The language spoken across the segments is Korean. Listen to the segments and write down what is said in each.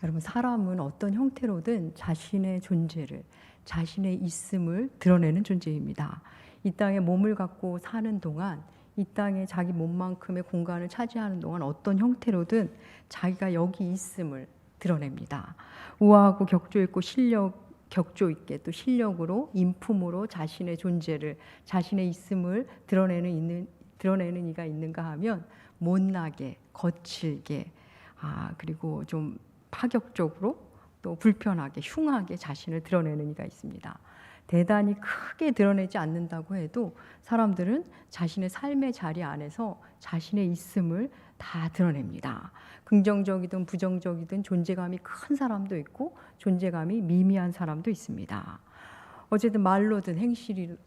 여러분, 사람은 어떤 형태로든 자신의 존재를, 자신의 있음을 드러내는 존재입니다. 이 땅에 몸을 갖고 사는 동안, 이 땅에 자기 몸만큼의 공간을 차지하는 동안 어떤 형태로든 자기가 여기 있음을 드러냅니다. 우아하고 격조 있고 격조 있게 또 실력으로, 인품으로 자신의 존재를, 자신의 있음을 드러내는 이가 있는가 하면 못나게, 거칠게, 그리고 좀 파격적으로, 또 불편하게, 흉하게 자신을 드러내는 이가 있습니다. 대단히 크게 드러내지 않는다고 해도 사람들은 자신의 삶의 자리 안에서 자신의 있음을 다 드러냅니다. 긍정적이든 부정적이든 존재감이 큰 사람도 있고 존재감이 미미한 사람도 있습니다. 어쨌든 말로든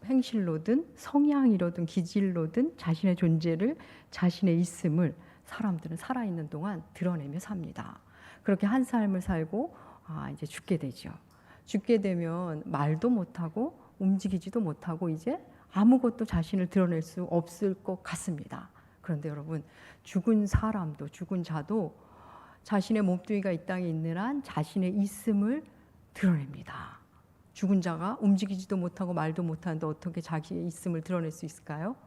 행실로든 성향이로든 기질로든 자신의 존재를, 자신의 있음을 사람들은 살아있는 동안 드러내며 삽니다. 그렇게 한 삶을 살고 이제 죽게 되죠. 죽게 되면 말도 못하고 움직이지도 못하고 이제 아무것도 자신을 드러낼 수 없을 것 같습니다. 그런데 여러분, 죽은 사람도, 죽은 자도 자신의 몸뚱이가 이 땅에 있는 한 자신의 있음을 드러냅니다. 죽은 자가 움직이지도 못하고 말도 못하는데 어떻게 자기의 있음을 드러낼 수 있을까요?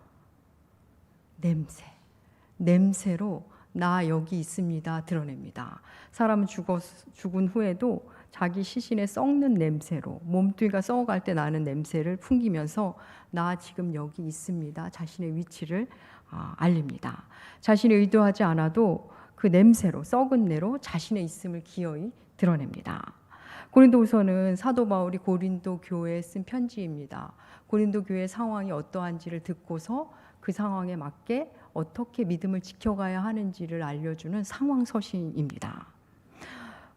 냄새로 나 여기 있습니다 드러냅니다. 사람은 죽은 후에도 자기 시신에 썩는 냄새로, 몸뚱이가 썩어갈 때 나는 냄새를 풍기면서 나 지금 여기 있습니다, 자신의 위치를 알립니다. 자신이 의도하지 않아도 그 냄새로, 썩은 내로 자신의 있음을 기어이 드러냅니다. 고린도후서는 사도 바울이 고린도 교회에 쓴 편지입니다. 고린도 교회 상황이 어떠한지를 듣고서 그 상황에 맞게 어떻게 믿음을 지켜가야 하는지를 알려주는 상황 서신입니다.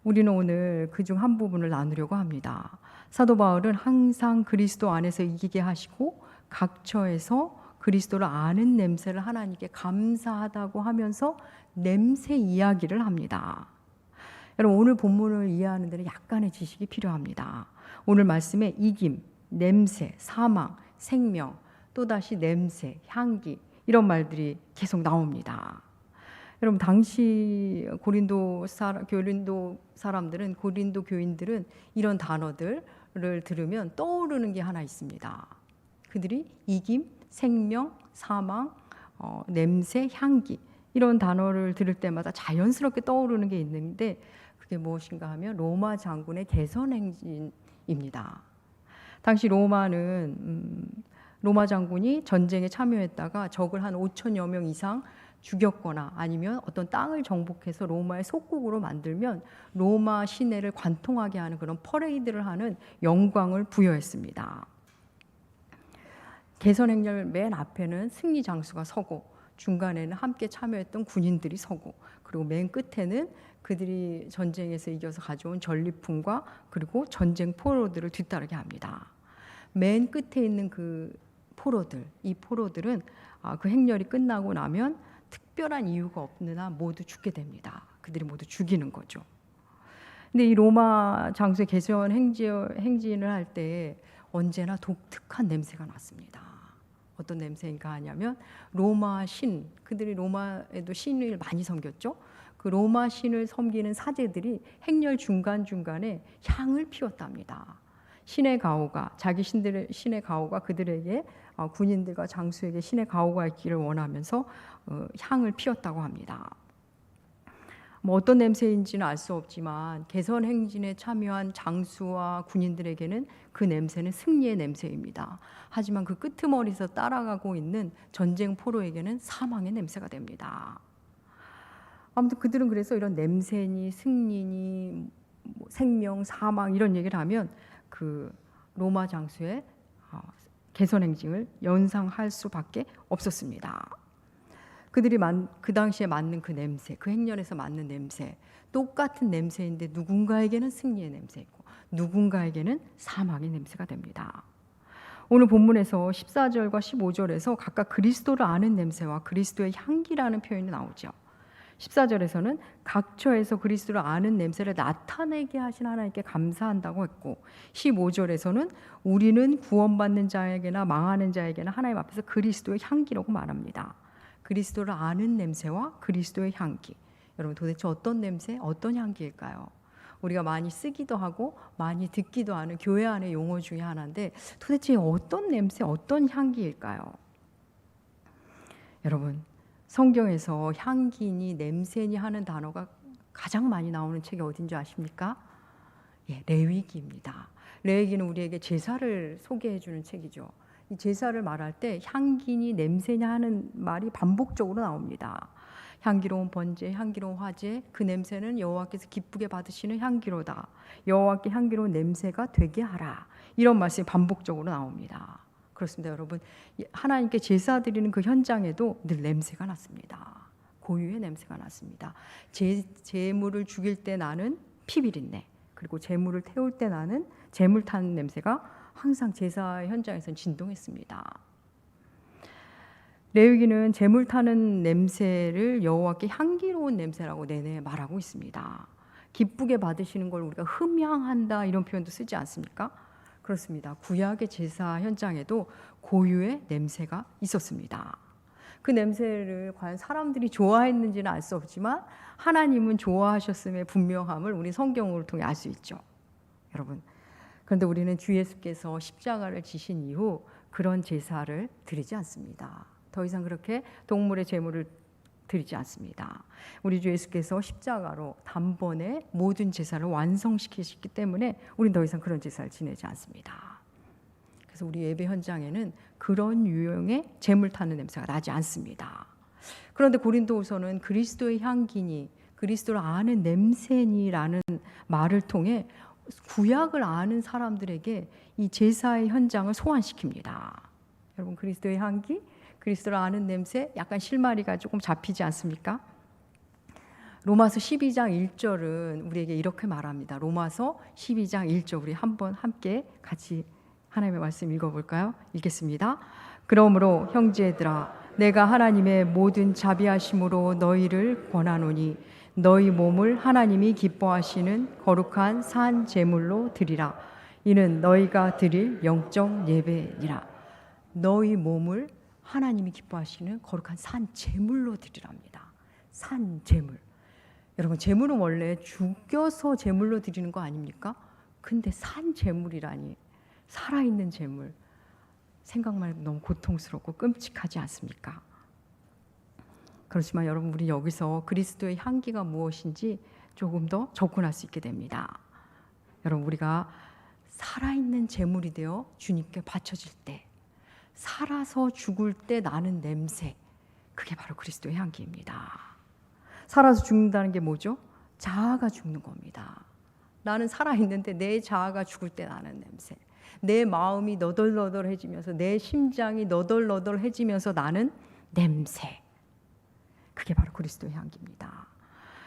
우리는 오늘 그중 한 부분을 나누려고 합니다. 사도 바울은 항상 그리스도 안에서 이기게 하시고 각처에서 그리스도를 아는 냄새를 하나님께 감사하다고 하면서 냄새 이야기를 합니다. 여러분, 오늘 본문을 이해하는 데는 약간의 지식이 필요합니다. 오늘 말씀에 이김, 냄새, 사망, 생명, 또다시 냄새, 향기, 이런 말들이 계속 나옵니다. 여러분, 당시 고린도 사람들은, 고린도 교인들은 이런 단어들을 들으면 떠오르는 게 하나 있습니다. 그들이 이김, 생명, 사망, 냄새, 향기, 이런 단어를 들을 때마다 자연스럽게 떠오르는 게 있는데 그게 무엇인가 하면 로마 장군의 개선 행진입니다. 당시 로마 장군이 전쟁에 참여했다가 적을 한 5천여 명 이상 죽였거나 아니면 어떤 땅을 정복해서 로마의 속국으로 만들면 로마 시내를 관통하게 하는 그런 퍼레이드를 하는 영광을 부여했습니다. 개선 행렬 맨 앞에는 승리 장수가 서고 중간에는 함께 참여했던 군인들이 서고, 그리고 맨 끝에는 그들이 전쟁에서 이겨서 가져온 전리품과 그리고 전쟁 포로들을 뒤따르게 합니다. 맨 끝에 있는 이 포로들은 그 행렬이 끝나고 나면 특별한 이유가 없는 한 모두 죽게 됩니다. 그들이 모두 죽이는 거죠. 근데 이 로마 장수의 개선 행진을 할 때 언제나 독특한 냄새가 났습니다. 어떤 냄새인가 하냐면 로마 신, 그들이 로마에도 신을 많이 섬겼죠. 그 로마 신을 섬기는 사제들이 행렬 중간중간에 향을 피웠답니다. 신의 가호가, 자기 신의 가호가 그들에게, 군인들과 장수에게 신의 가호가 있기를 원하면서 향을 피웠다고 합니다. 어떤 냄새인지는 알 수 없지만 개선 행진에 참여한 장수와 군인들에게는 그 냄새는 승리의 냄새입니다. 하지만 그 끄트머리에서 따라가고 있는 전쟁 포로에게는 사망의 냄새가 됩니다. 아무튼 그들은 그래서 이런 냄새니 승리니 생명, 사망 이런 얘기를 하면 그 로마 장수의 개선 행진을 연상할 수밖에 없었습니다. 그들이 그 당시에 맡는 그 냄새, 그 행렬에서 맡는 냄새, 똑같은 냄새인데 누군가에게는 승리의 냄새이고 누군가에게는 사망의 냄새가 됩니다. 오늘 본문에서 14절과 15절에서 각각 그리스도를 아는 냄새와 그리스도의 향기라는 표현이 나오죠. 14절에서는 각처에서 그리스도를 아는 냄새를 나타내게 하신 하나님께 감사한다고 했고, 15절에서는 우리는 구원받는 자에게나 망하는 자에게나 하나님 앞에서 그리스도의 향기라고 말합니다. 그리스도를 아는 냄새와 그리스도의 향기. 여러분, 도대체 어떤 냄새, 어떤 향기일까요? 우리가 많이 쓰기도 하고 많이 듣기도 하는 교회 안의 용어 중에 하나인데 도대체 어떤 냄새, 어떤 향기일까요? 여러분, 성경에서 향기니 냄새니 하는 단어가 가장 많이 나오는 책이 어딘지 아십니까? 예, 레위기입니다. 레위기는 우리에게 제사를 소개해 주는 책이죠. 이 제사를 말할 때 향기니 냄새냐 하는 말이 반복적으로 나옵니다. 향기로운 번제, 향기로운 화제, 그 냄새는 여호와께서 기쁘게 받으시는 향기로다. 여호와께 향기로운 냄새가 되게 하라. 이런 말씀이 반복적으로 나옵니다. 그렇습니다, 여러분. 하나님께 제사 드리는 그 현장에도 늘 냄새가 났습니다. 고유의 냄새가 났습니다. 제물을 죽일 때 나는 피비린내, 그리고 제물을 태울 때 나는 제물 타는 냄새가 항상 제사 현장에서는 진동했습니다. 레위기는 제물 타는 냄새를 여호와께 향기로운 냄새라고 내내 말하고 있습니다. 기쁘게 받으시는 걸 우리가 흠향한다 이런 표현도 쓰지 않습니까? 그렇습니다. 구약의 제사 현장에도 고유의 냄새가 있었습니다. 그 냄새를 과연 사람들이 좋아했는지는 알 수 없지만 하나님은 좋아하셨음의 분명함을 우리 성경을 통해 알 수 있죠. 여러분, 그런데 우리는 주 예수께서 십자가를 지신 이후 그런 제사를 드리지 않습니다. 더 이상 그렇게 동물의 제물을 드리지 않습니다. 우리 주 예수께서 십자가로 단번에 모든 제사를 완성시키셨기 때문에 우리는 더 이상 그런 제사를 지내지 않습니다. 그래서 우리 예배 현장에는 그런 유형의 제물 타는 냄새가 나지 않습니다. 그런데 고린도후서는 그리스도의 향기니 그리스도를 아는 냄새니라는 말을 통해 구약을 아는 사람들에게 이 제사의 현장을 소환시킵니다. 여러분, 그리스도의 향기, 그리스도를 아는 냄새, 약간 실마리가 조금 잡히지 않습니까? 로마서 12장 1절은 우리에게 이렇게 말합니다. 로마서 12장 1절, 우리 한번 함께 같이 하나님의 말씀 읽어볼까요? 읽겠습니다. 그러므로 형제들아, 내가 하나님의 모든 자비하심으로 너희를 권하노니 너희 몸을 하나님이 기뻐하시는 거룩한 산 제물로 드리라. 이는 너희가 드릴 영적 예배니라. 너희 몸을 하나님이 기뻐하시는 거룩한 산 제물로 드리랍니다. 산 제물. 여러분, 제물은 원래 죽여서 제물로 드리는 거 아닙니까? 근데 산 제물이라니, 살아있는 제물. 생각만 해도 너무 고통스럽고 끔찍하지 않습니까? 그렇지만 여러분, 우리 여기서 그리스도의 향기가 무엇인지 조금 더 접근할 수 있게 됩니다. 여러분, 우리가 살아있는 제물이 되어 주님께 바쳐질 때, 살아서 죽을 때 나는 냄새, 그게 바로 그리스도의 향기입니다. 살아서 죽는다는 게 뭐죠? 자아가 죽는 겁니다. 나는 살아있는데 내 자아가 죽을 때 나는 냄새, 내 마음이 너덜너덜해지면서 내 심장이 너덜너덜해지면서 나는 냄새, 그게 바로 그리스도의 향기입니다.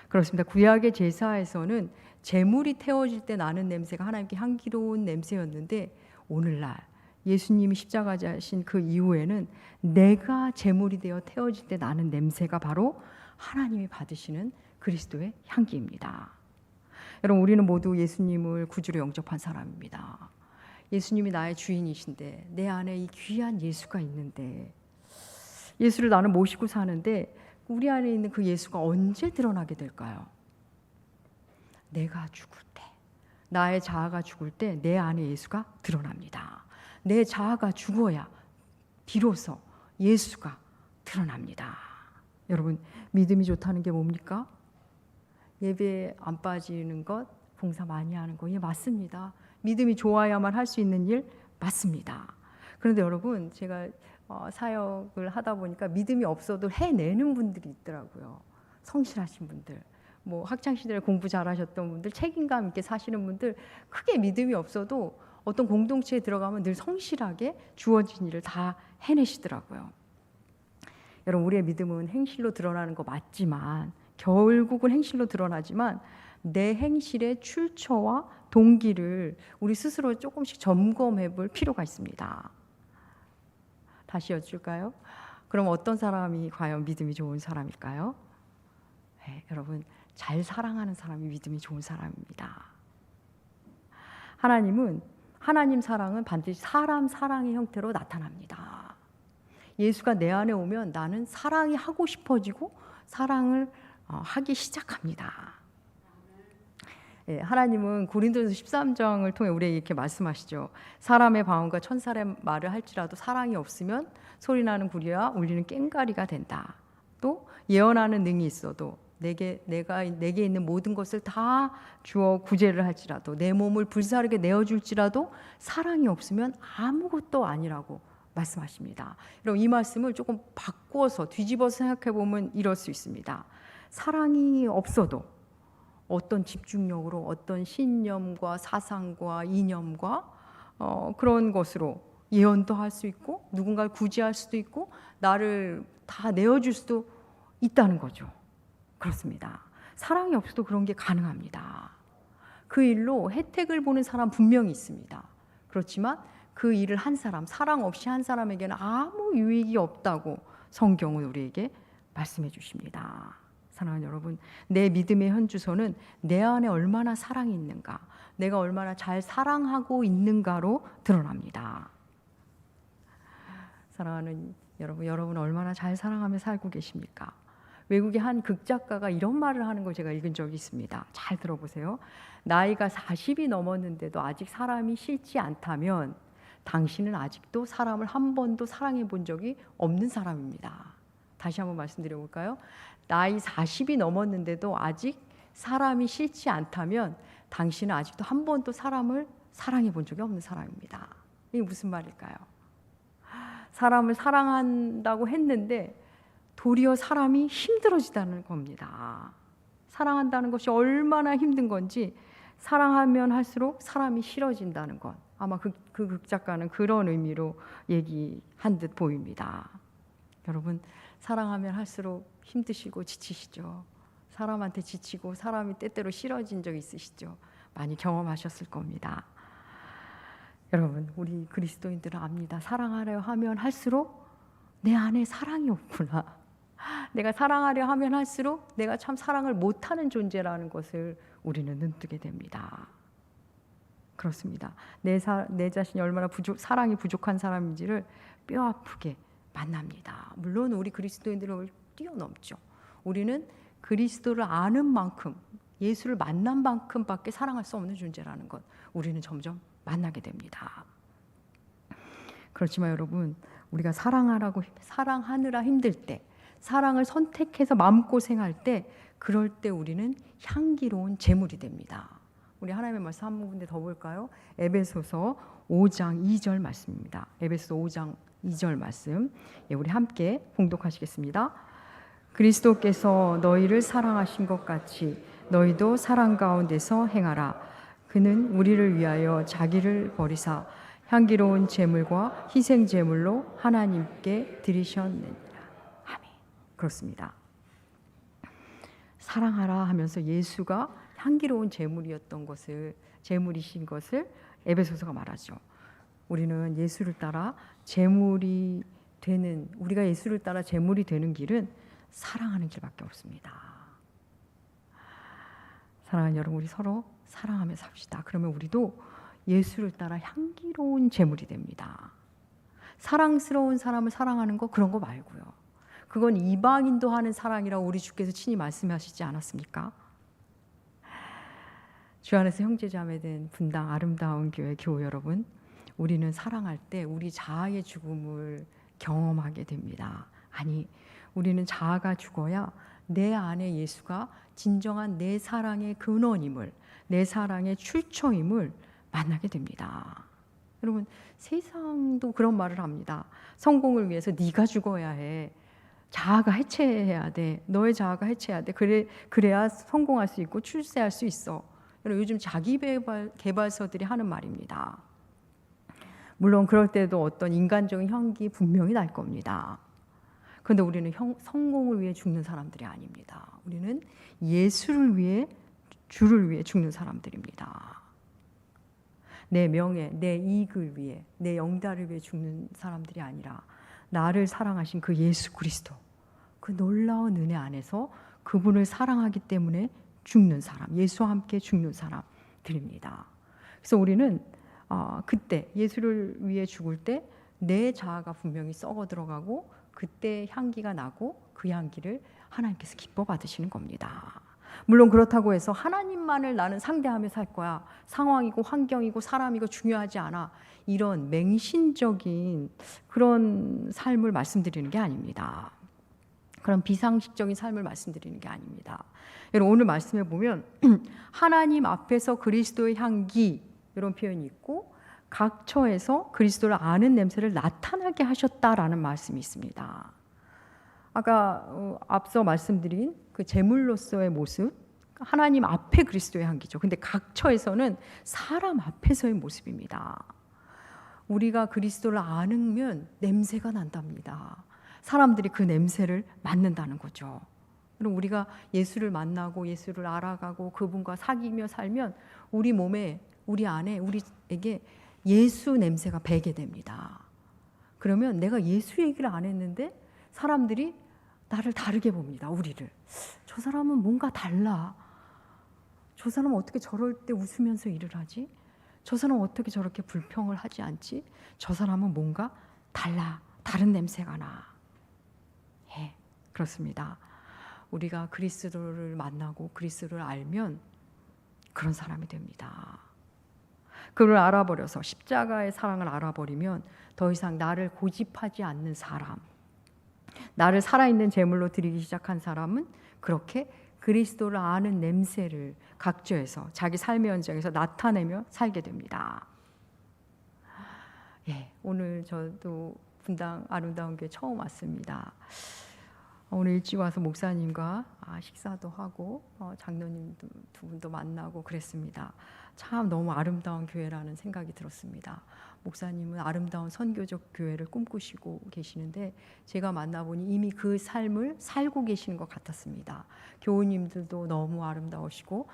그렇습니다. 구약의 제사에서는 제물이 태워질 때 나는 냄새가 하나님께 향기로운 냄새였는데, 오늘날 예수님이 십자가 지신 그 이후에는 내가 제물이 되어 태워질 때 나는 냄새가 바로 하나님이 받으시는 그리스도의 향기입니다. 여러분, 우리는 모두 예수님을 구주로 영접한 사람입니다. 예수님이 나의 주인이신데, 내 안에 이 귀한 예수가 있는데, 예수를 나는 모시고 사는데 우리 안에 있는 그 예수가 언제 드러나게 될까요? 내가 죽을 때, 나의 자아가 죽을 때 내 안에 예수가 드러납니다. 내 자아가 죽어야 비로소 예수가 드러납니다. 여러분, 믿음이 좋다는 게 뭡니까? 예배에 안 빠지는 것, 봉사 많이 하는 거, 예, 맞습니다. 믿음이 좋아야만 할 수 있는 일 맞습니다. 그런데 여러분, 제가 사역을 하다 보니까 믿음이 없어도 해내는 분들이 있더라고요. 성실하신 분들, 뭐 학창시절에 공부 잘하셨던 분들, 책임감 있게 사시는 분들, 크게 믿음이 없어도 어떤 공동체에 들어가면 늘 성실하게 주어진 일을 다 해내시더라고요. 여러분, 우리의 믿음은 행실로 드러나는 거 맞지만, 결국은 행실로 드러나지만 내 행실의 출처와 동기를 우리 스스로 조금씩 점검해 볼 필요가 있습니다. 다시 여쭐까요? 그럼 어떤 사람이 과연 믿음이 좋은 사람일까요? 네, 여러분, 잘 사랑하는 사람이 믿음이 좋은 사람입니다. 하나님 사랑은 반드시 사람 사랑의 형태로 나타납니다. 예수가 내 안에 오면 나는 사랑이 하고 싶어지고 사랑을 하기 시작합니다. 예, 하나님은 고린도전서 13장을 통해 우리에게 이렇게 말씀하시죠. 사람의 방언과 천사의 말을 할지라도 사랑이 없으면 소리나는 구리와 울리는 꽹과리가 된다. 또 예언하는 능이 있어도 내게 있는 모든 것을 다 주어 구제를 할지라도 내 몸을 불사르게 내어줄지라도 사랑이 없으면 아무것도 아니라고 말씀하십니다. 여러분, 이 말씀을 조금 바꾸어서 뒤집어서 생각해 보면 이럴 수 있습니다. 사랑이 없어도 어떤 집중력으로 어떤 신념과 사상과 이념과 그런 것으로 예언도 할 수 있고 누군가를 구제할 수도 있고 나를 다 내어줄 수도 있다는 거죠. 그렇습니다. 사랑이 없어도 그런 게 가능합니다. 그 일로 혜택을 보는 사람 분명히 있습니다. 그렇지만 그 일을 한 사람, 사랑 없이 한 사람에게는 아무 유익이 없다고 성경은 우리에게 말씀해 주십니다. 사랑하는 여러분, 내 믿음의 현주소는 내 안에 얼마나 사랑이 있는가, 내가 얼마나 잘 사랑하고 있는가로 드러납니다. 사랑하는 여러분 얼마나 잘 사랑하며 살고 계십니까? 외국의 한 극작가가 이런 말을 하는 걸 제가 읽은 적이 있습니다. 잘 들어보세요. 나이가 40이 넘었는데도 아직 사람이 싫지 않다면 당신은 아직도 사람을 한 번도 사랑해 본 적이 없는 사람입니다. 다시 한번 말씀드려 볼까요? 나이 40이 넘었는데도 아직 사람이 싫지 않다면 당신은 아직도 한 번도 사람을 사랑해 본 적이 없는 사람입니다. 이게 무슨 말일까요? 사람을 사랑한다고 했는데 도리어 사람이 힘들어지다는 겁니다. 사랑한다는 것이 얼마나 힘든 건지 사랑하면 할수록 사람이 싫어진다는 것. 아마 그 극작가는 그런 의미로 얘기한 듯 보입니다. 여러분, 사랑하면 할수록 힘드시고 지치시죠. 사람한테 지치고 사람이 때때로 싫어진 적 있으시죠. 많이 경험하셨을 겁니다. 여러분, 우리 그리스도인들은 압니다. 사랑하려 하면 할수록 내 안에 사랑이 없구나. 내가 사랑하려 하면 할수록 내가 참 사랑을 못하는 존재라는 것을 우리는 눈뜨게 됩니다. 그렇습니다. 내 자신이 얼마나 사랑이 부족한 사람인지를 뼈아프게 만납니다. 물론 우리 그리스도인들을 뛰어넘죠. 우리는 그리스도를 아는 만큼, 예수를 만난 만큼밖에 사랑할 수 없는 존재라는 것 우리는 점점 만나게 됩니다. 그렇지만 여러분, 우리가 사랑하느라 힘들 때, 사랑을 선택해서 마음고생할 때, 그럴 때 우리는 향기로운 제물이 됩니다. 우리 하나님의 말씀 한 군데 더 볼까요? 에베소서 5장 2절 말씀입니다. 에베소서 5장 2절 말씀, 우리 함께 봉독하시겠습니다. 그리스도께서 너희를 사랑하신 것 같이 너희도 사랑 가운데서 행하라. 그는 우리를 위하여 자기를 버리사 향기로운 제물과 희생 제물로 하나님께 드리셨느니라. 아멘. 그렇습니다. 사랑하라 하면서 예수가 향기로운 제물이신 것을 에베소서가 말하죠. 우리는 예수를 따라 우리가 예수를 따라 제물이 되는 길은 사랑하는 길밖에 없습니다. 사랑하는 여러분, 우리 서로 사랑하며 삽시다. 그러면 우리도 예수를 따라 향기로운 제물이 됩니다. 사랑스러운 사람을 사랑하는 거, 그런 거 말고요. 그건 이방인도 하는 사랑이라고 우리 주께서 친히 말씀하시지 않았습니까? 주 안에서 형제자매된 분당 아름다운 교회 여러분, 우리는 사랑할 때 우리 자아의 죽음을 경험하게 됩니다. 아니, 우리는 자아가 죽어야 내 안에 예수가 진정한 내 사랑의 근원임을, 내 사랑의 출처임을 만나게 됩니다. 여러분, 세상도 그런 말을 합니다. 성공을 위해서 네가 죽어야 해. 자아가 해체해야 돼. 너의 자아가 해체해야 돼. 그래야 성공할 수 있고 출세할 수 있어. 여러분, 요즘 자기개발서들이 하는 말입니다. 물론 그럴 때도 어떤 인간적인 향기 분명히 날 겁니다. 그런데 우리는 성공을 위해 죽는 사람들이 아닙니다. 우리는 예수를 위해, 주를 위해 죽는 사람들입니다. 내 명예, 내 이익을 위해, 내 영달을 위해 죽는 사람들이 아니라 나를 사랑하신 그 예수 그리스도, 그 놀라운 은혜 안에서 그분을 사랑하기 때문에 죽는 사람, 예수와 함께 죽는 사람들입니다. 그래서 우리는 그때 예수를 위해 죽을 때 내 자아가 분명히 썩어 들어가고 그때 향기가 나고 그 향기를 하나님께서 기뻐 받으시는 겁니다. 물론 그렇다고 해서 하나님만을 나는 상대하며 살 거야. 상황이고 환경이고 사람이고 중요하지 않아. 이런 맹신적인 그런 삶을 말씀드리는 게 아닙니다. 그런 비상식적인 삶을 말씀드리는 게 아닙니다. 여러분 오늘 말씀에 보면 하나님 앞에서 그리스도의 향기 이런 표현이 있고 각 처에서 그리스도를 아는 냄새를 나타나게 하셨다라는 말씀이 있습니다. 아까 앞서 말씀드린 그 제물로서의 모습, 하나님 앞에 그리스도의 향기죠. 근데 각 처에서는 사람 앞에서의 모습입니다. 우리가 그리스도를 아는 냄새가 난답니다. 사람들이 그 냄새를 맡는다는 거죠. 그럼 우리가 예수를 만나고 예수를 알아가고 그분과 사귀며 살면 우리 몸에, 우리 안에, 우리에게 예수 냄새가 배게 됩니다. 그러면 내가 예수 얘기를 안 했는데 사람들이 나를 다르게 봅니다. 우리를. 저 사람은 뭔가 달라. 저 사람은 어떻게 저럴 때 웃으면서 일을 하지? 저 사람은 어떻게 저렇게 불평을 하지 않지? 저 사람은 뭔가 달라. 다른 냄새가 나. 예, 그렇습니다. 우리가 그리스도를 만나고 그리스도를 알면 그런 사람이 됩니다. 그를 알아버려서 십자가의 사랑을 알아버리면 더 이상 나를 고집하지 않는 사람, 나를 살아있는 제물로 드리기 시작한 사람은 그렇게 그리스도를 아는 냄새를 각처에서 자기 삶의 현장에서 나타내며 살게 됩니다. 예, 오늘 저도 분당 아름다운 교회 처음 왔습니다. 오늘 일찍 와서 목사님과 식사도 하고 장로님도 두 분도 만나고 그랬습니다. 참 너무 아름다운 교회라는 생각이 들었습니다. 목사님은 아름다운 선교적 교회를 꿈꾸시고 계시는데 제가 만나보니 이미 그 삶을 살고 계시는 것 같았습니다. 교우님들도 너무 아름다우시고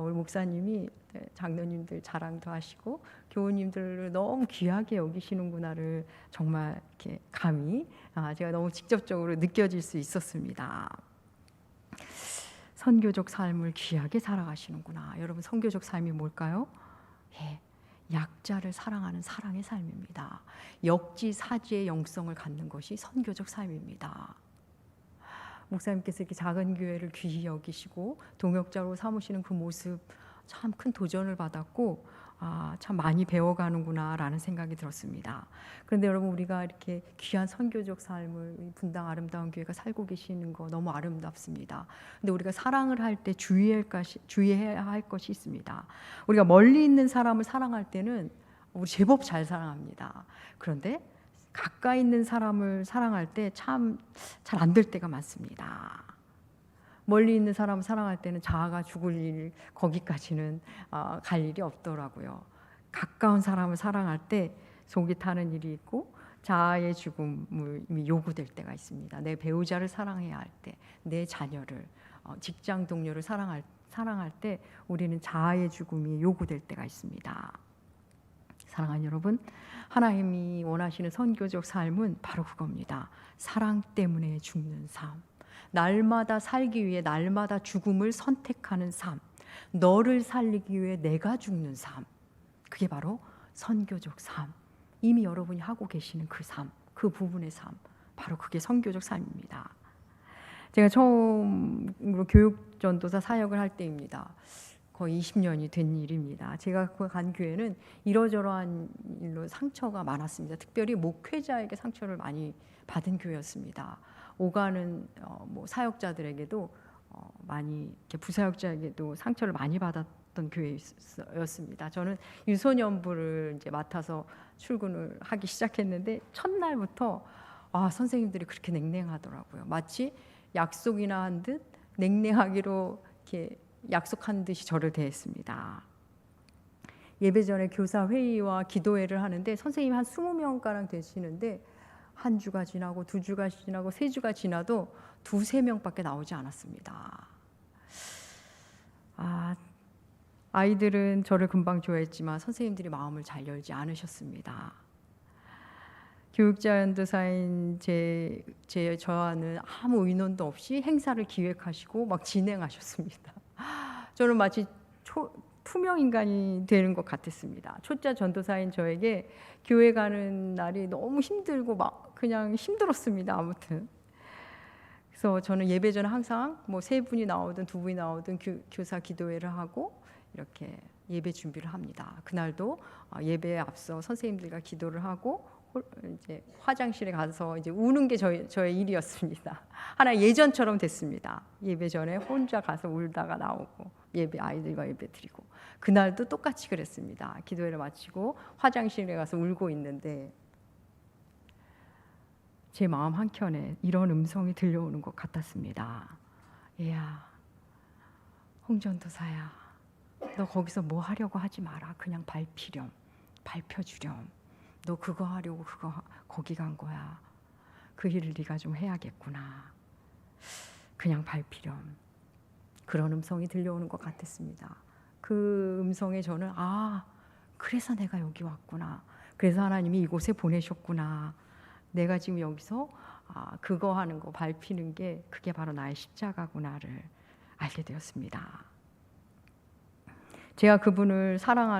우리 목사님이 장로님들 자랑도 하시고 교우님들을 너무 귀하게 여기시는구나를 정말 이렇게 감히 제가 너무 직접적으로 느껴질 수 있었습니다. 선교적 삶을 귀하게 살아가시는구나. 여러분 선교적 삶이 뭘까요? 예, 약자를 사랑하는 사랑의 삶입니다. 역지사지의 영성을 갖는 것이 선교적 삶입니다. 목사님께서 이렇게 작은 교회를 귀히 여기시고 동역자로 삼으시는 그 모습 참 큰 도전을 받았고 참 많이 배워가는구나라는 생각이 들었습니다. 그런데 여러분 우리가 이렇게 귀한 선교적 삶을 분당 아름다운 교회가 살고 계시는 거 너무 아름답습니다. 근데 우리가 사랑을 할 때 주의해야 할 것이 있습니다. 우리가 멀리 있는 사람을 사랑할 때는 우리 제법 잘 사랑합니다. 그런데 가까이 있는 사람을 사랑할 때 참 잘 안 될 때가 많습니다. 멀리 있는 사람을 사랑할 때는 자아가 죽을 일 거기까지는 갈 일이 없더라고요. 가까운 사람을 사랑할 때 속이 타는 일이 있고 자아의 죽음이 요구될 때가 있습니다. 내 배우자를 사랑해야 할 때, 내 자녀를, 직장 동료를 사랑할 때 우리는 자아의 죽음이 요구될 때가 있습니다. 사랑하는 여러분, 하나님이 원하시는 선교적 삶은 바로 그겁니다. 사랑 때문에 죽는 삶. 날마다 살기 위해 날마다 죽음을 선택하는 삶. 너를 살리기 위해 내가 죽는 삶. 그게 바로 선교적 삶. 이미 여러분이 하고 계시는 그 삶, 그 부분의 삶. 바로 그게 선교적 삶입니다. 제가 처음으로 교육전도사 사역을 할 때입니다. 거의 20년이 된 일입니다. 제가 간 교회는 이러저러한 일로 상처가 많았습니다. 특별히 목회자에게 상처를 많이 받은 교회였습니다. 오가는 사역자들에게도 많이 이렇게 부사역자에게도 상처를 많이 받았던 교회였습니다. 저는 유소년부를 이제 맡아서 출근을 하기 시작했는데 첫날부터 선생님들이 그렇게 냉랭하더라고요. 마치 약속이나 한 듯 냉랭하기로 이렇게 약속한 듯이 저를 대했습니다. 예배 전에 교사 회의와 기도회를 하는데 선생님이 한 20명가량 되시는데 한 주가 지나고 두 주가 지나고 세 주가 지나도 두세 명밖에 나오지 않았습니다. 아이들은 저를 금방 좋아했지만 선생님들이 마음을 잘 열지 않으셨습니다. 교육자 연도사인 저와는 아무 의논도 없이 행사를 기획하시고 막 진행하셨습니다. 저는 마치 투명 인간이 되는 것 같았습니다. 초짜 전도사인 저에게 교회 가는 날이 너무 힘들고 막 그냥 힘들었습니다. 아무튼 그래서 저는 예배 전에 항상 뭐 3분이 나오든 2분이 나오든 교사 기도회를 하고 이렇게 예배 준비를 합니다. 그날도 예배에 앞서 선생님들과 기도를 하고 이제 화장실에 가서 이제 우는 게 저의 일이었습니다. 하나 예전처럼 됐습니다. 예배 전에 혼자 가서 울다가 나오고 예배 아이들과 예배 드리고 그날도 똑같이 그랬습니다. 기도회를 마치고 화장실에 가서 울고 있는데 제 마음 한켠에 이런 음성이 들려오는 것 같았습니다. 얘야, 홍전도사야, 너 거기서 뭐 하려고 하지 마라. 그냥 밟히렴, 밟혀주렴. 너 그거 하려고 거기 간 거야. 그 일을 네가 좀 해야겠구나. 그냥 밟히렴. 그런 음성이 들려오는 것 같았습니다. 그 음성에 저는 그래서 내가 여기 왔구나. 그래서 하나님이 이곳에 보내셨구나. 내가 지금 여기서 그거 하는 거 밟히는 게 그게 바로 나의 십자가구나를 알게 되었습니다. 제가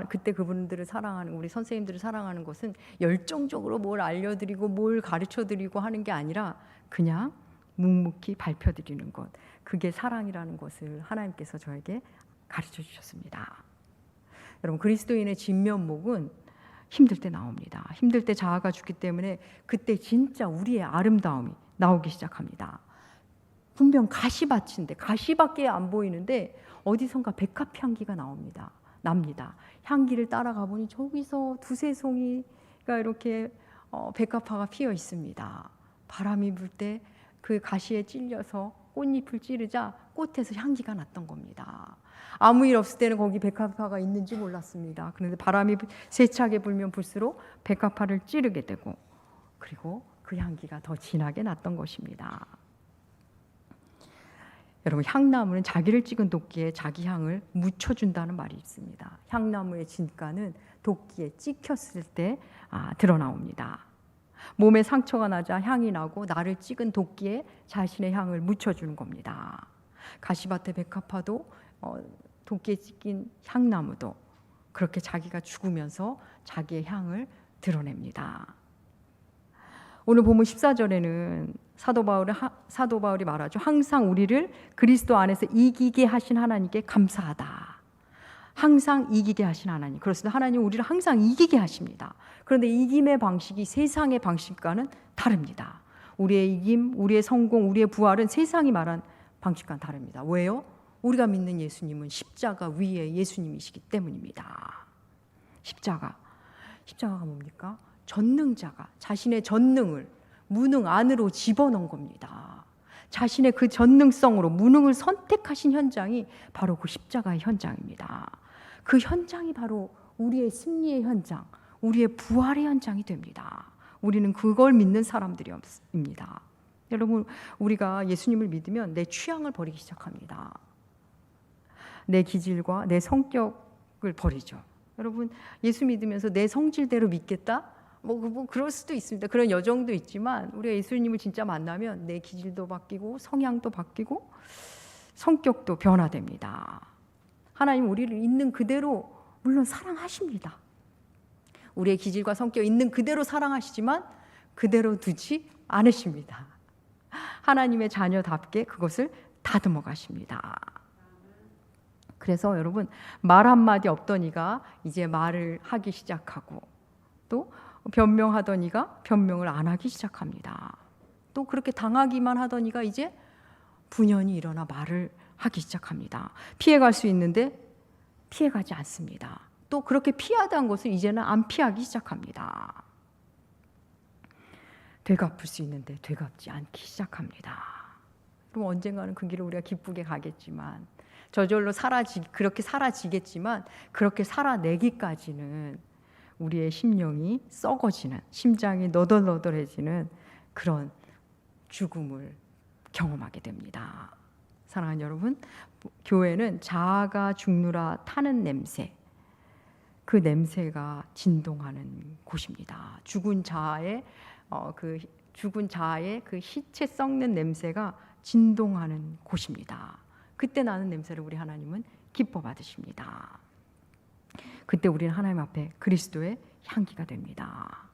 그때 그분들을 사랑하는 우리 선생님들을 사랑하는 것은 열정적으로 뭘 알려드리고 뭘 가르쳐드리고 하는 게 아니라 그냥 묵묵히 밝혀드리는 것, 그게 사랑이라는 것을 하나님께서 저에게 가르쳐 주셨습니다. 여러분, 그리스도인의 진면목은 힘들 때 나옵니다. 힘들 때 자아가 죽기 때문에 그때 진짜 우리의 아름다움이 나오기 시작합니다. 분명 가시밭인데 가시밖에 안 보이는데 어디선가 백합 향기가 납니다. 향기를 따라가 보니 저기서 두세 송이가 이렇게 백합화가 피어 있습니다. 바람이 불 때 그 가시에 찔려서 꽃잎을 찌르자 꽃에서 향기가 났던 겁니다. 아무 일 없을 때는 거기 백합화가 있는지 몰랐습니다. 그런데 바람이 세차게 불면 불수록 백합화를 찌르게 되고 그리고 그 향기가 더 진하게 났던 것입니다. 여러분, 향나무는 자기를 찍은 도끼에 자기 향을 묻혀준다는 말이 있습니다. 향나무의 진가는 도끼에 찍혔을 때 드러나옵니다. 몸에 상처가 나자 향이 나고 나를 찍은 도끼에 자신의 향을 묻혀주는 겁니다. 가시밭의 백합화도 도끼에 찍힌 향나무도 그렇게 자기가 죽으면서 자기의 향을 드러냅니다. 오늘 본문 14절에는 사도 바울이 말하죠. 항상 우리를 그리스도 안에서 이기게 하신 하나님께 감사하다. 항상 이기게 하신 하나님. 그렇습니다. 하나님 우리를 항상 이기게 하십니다. 그런데 이김의 방식이 세상의 방식과는 다릅니다. 우리의 이김, 우리의 성공, 우리의 부활은 세상이 말한 방식과는 다릅니다. 왜요? 우리가 믿는 예수님은 십자가 위에 예수님이시기 때문입니다. 십자가가 뭡니까? 전능자가 자신의 전능을 무능 안으로 집어넣은 겁니다. 자신의 그 전능성으로 무능을 선택하신 현장이 바로 그 십자가의 현장입니다. 그 현장이 바로 우리의 승리의 현장, 우리의 부활의 현장이 됩니다. 우리는 그걸 믿는 사람들입니다. 여러분, 우리가 예수님을 믿으면 내 취향을 버리기 시작합니다. 내 기질과 내 성격을 버리죠. 여러분, 예수 믿으면서 내 성질대로 믿겠다? 뭐 그럴 수도 있습니다. 그런 여정도 있지만 우리가 예수님을 진짜 만나면 내 기질도 바뀌고 성향도 바뀌고 성격도 변화됩니다. 하나님 우리를 있는 그대로 물론 사랑하십니다. 우리의 기질과 성격 있는 그대로 사랑하시지만 그대로 두지 않으십니다. 하나님의 자녀답게 그것을 다듬어 가십니다. 그래서 여러분, 말 한마디 없던 이가 이제 말을 하기 시작하고 또 변명하던 이가 변명을 안 하기 시작합니다. 또 그렇게 당하기만 하던 이가 이제 분연히 일어나 말을 하기 시작합니다. 피해갈 수 있는데 피해가지 않습니다. 또 그렇게 피하던 것을 이제는 안 피하기 시작합니다. 되갚을 수 있는데 되갚지 않기 시작합니다. 그럼 언젠가는 그 길을 우리가 기쁘게 가겠지만 저절로 그렇게 사라지겠지만 그렇게 살아내기까지는 우리의 심령이 썩어지는, 심장이 너덜너덜해지는 그런 죽음을 경험하게 됩니다. 사랑하는 여러분, 교회는 자아가 죽느라 타는 냄새, 그 냄새가 진동하는 곳입니다. 죽은 자아의 그 시체 썩는 냄새가 진동하는 곳입니다. 그때 나는 냄새를 우리 하나님은 기뻐 받으십니다. 그때 우리는 하나님 앞에 그리스도의 향기가 됩니다.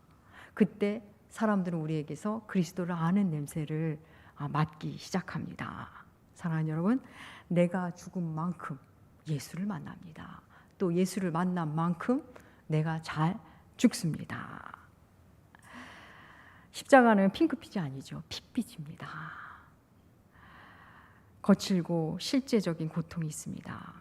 그때 사람들은 우리에게서 그리스도를 아는 냄새를 맞기 시작합니다. 사랑하는 여러분, 내가 죽은 만큼 예수를 만납니다. 또 예수를 만난 만큼 내가 잘 죽습니다. 십자가는 핑크빛이 아니죠. 핏빛입니다. 거칠고 실제적인 고통이 있습니다.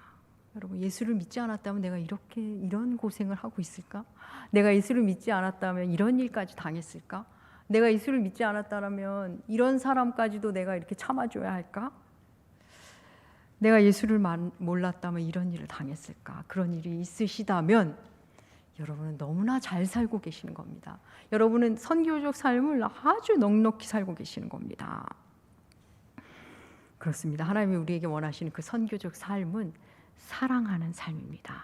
여러분, 예수를 믿지 않았다면 내가 이런 고생을 하고 있을까? 내가 예수를 믿지 않았다면 이런 일까지 당했을까? 내가 예수를 믿지 않았다면 이런 사람까지도 내가 이렇게 참아줘야 할까? 내가 예수를 몰랐다면 이런 일을 당했을까? 그런 일이 있으시다면 여러분은 너무나 잘 살고 계시는 겁니다. 여러분은 선교적 삶을 아주 넉넉히 살고 계시는 겁니다. 그렇습니다. 하나님이 우리에게 원하시는 그 선교적 삶은 사랑하는 삶입니다.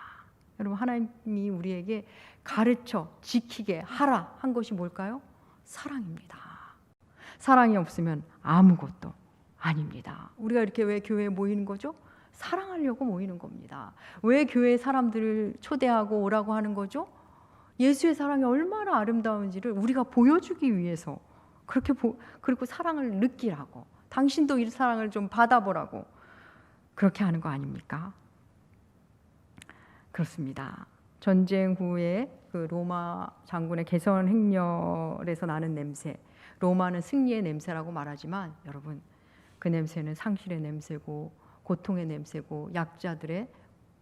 여러분, 하나님이 우리에게 가르쳐 지키게 하라 한 것이 뭘까요? 사랑입니다. 사랑이 없으면 아무것도 아닙니다. 우리가 이렇게 왜 교회에 모이는 거죠? 사랑하려고 모이는 겁니다. 왜 교회 사람들을 초대하고 오라고 하는 거죠? 예수의 사랑이 얼마나 아름다운지를 우리가 보여주기 위해서 그리고 사랑을 느끼라고, 당신도 이 사랑을 좀 받아보라고 그렇게 하는 거 아닙니까? 그렇습니다. 전쟁 후에 그 로마 장군의 개선 행렬에서 나는 냄새, 로마는 승리의 냄새라고 말하지만 여러분, 그 냄새는 상실의 냄새고 고통의 냄새고 약자들의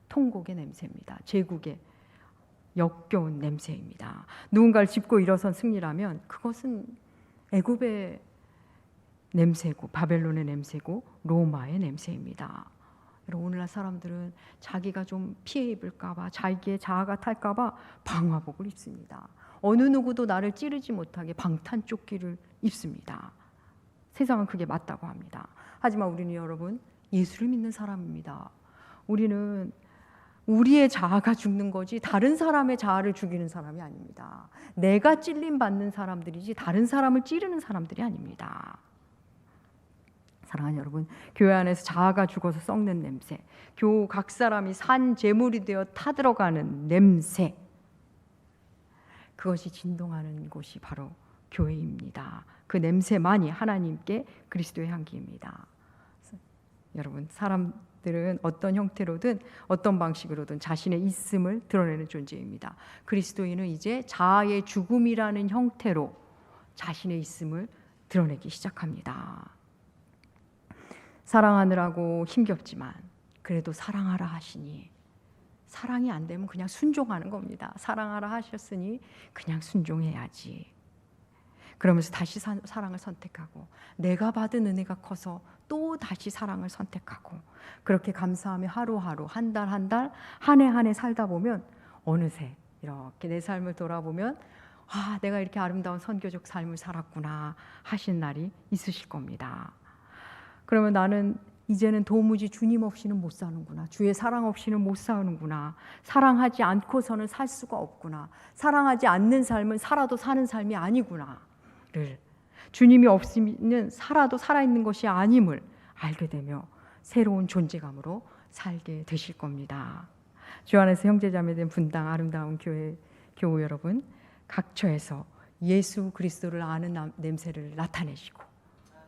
통곡의 냄새입니다. 제국의 역겨운 냄새입니다. 누군가를 짚고 일어선 승리라면 그것은 애굽의 냄새고 바벨론의 냄새고 로마의 냄새입니다. 여러분, 오늘날 사람들은 자기가 좀 피해 입을까 봐, 자기의 자아가 탈까 봐 방화복을 입습니다. 어느 누구도 나를 찌르지 못하게 방탄조끼를 입습니다. 세상은 그게 맞다고 합니다. 하지만 우리는 여러분, 예수를 믿는 사람입니다. 우리는 우리의 자아가 죽는 거지 다른 사람의 자아를 죽이는 사람이 아닙니다. 내가 찔림 받는 사람들이지 다른 사람을 찌르는 사람들이 아닙니다. 사랑하는 여러분, 교회 안에서 자아가 죽어서 썩는 냄새, 각 사람이 산 제물이 되어 타들어가는 냄새, 그것이 진동하는 곳이 바로 교회입니다. 그 냄새만이 하나님께 그리스도의 향기입니다. 여러분, 사람들은 어떤 형태로든 어떤 방식으로든 자신의 있음을 드러내는 존재입니다. 그리스도인은 이제 자아의 죽음이라는 형태로 자신의 있음을 드러내기 시작합니다. 사랑하느라고 힘겹지만 그래도 사랑하라 하시니, 사랑이 안 되면 그냥 순종하는 겁니다. 사랑하라 하셨으니 그냥 순종해야지. 그러면서 다시 사랑을 선택하고, 내가 받은 은혜가 커서 또 다시 사랑을 선택하고, 그렇게 감사하며 하루하루, 한 달 한 달, 한 해 한 해 살다 보면 어느새 이렇게 내 삶을 돌아보면 내가 이렇게 아름다운 선교적 삶을 살았구나 하신 날이 있으실 겁니다. 그러면 나는 이제는 도무지 주님 없이는 못 사는구나. 주의 사랑 없이는 못 사는구나. 사랑하지 않고서는 살 수가 없구나. 사랑하지 않는 삶은 살아도 사는 삶이 아니구나를, 주님이 없으면 살아도 살아있는 것이 아님을 알게 되며 새로운 존재감으로 살게 되실 겁니다. 주 안에서 형제자매된 분당 아름다운 교우 여러분, 각처에서 예수 그리스도를 아는 냄새를 나타내시고,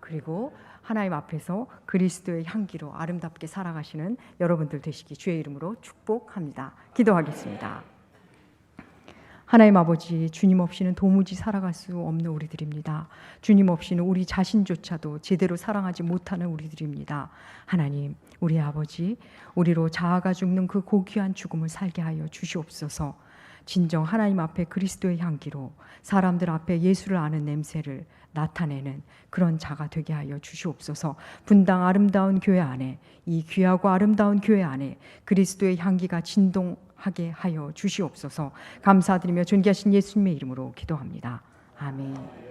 그리고 하나님 앞에서 그리스도의 향기로 아름답게 살아가시는 여러분들 되시기 주의 이름으로 축복합니다. 기도하겠습니다. 하나님 아버지, 주님 없이는 도무지 살아갈 수 없는 우리들입니다. 주님 없이는 우리 자신조차도 제대로 사랑하지 못하는 우리들입니다. 하나님, 우리 아버지, 우리로 자아가 죽는 그 고귀한 죽음을 살게 하여 주시옵소서. 진정 하나님 앞에 그리스도의 향기로 사람들 앞에 예수를 아는 냄새를 나타내는 그런 자가 되게 하여 주시옵소서. 분당 아름다운 교회 안에, 이 귀하고 아름다운 교회 안에 그리스도의 향기가 진동하게 하여 주시옵소서. 감사드리며 존귀하신 예수님의 이름으로 기도합니다. 아멘.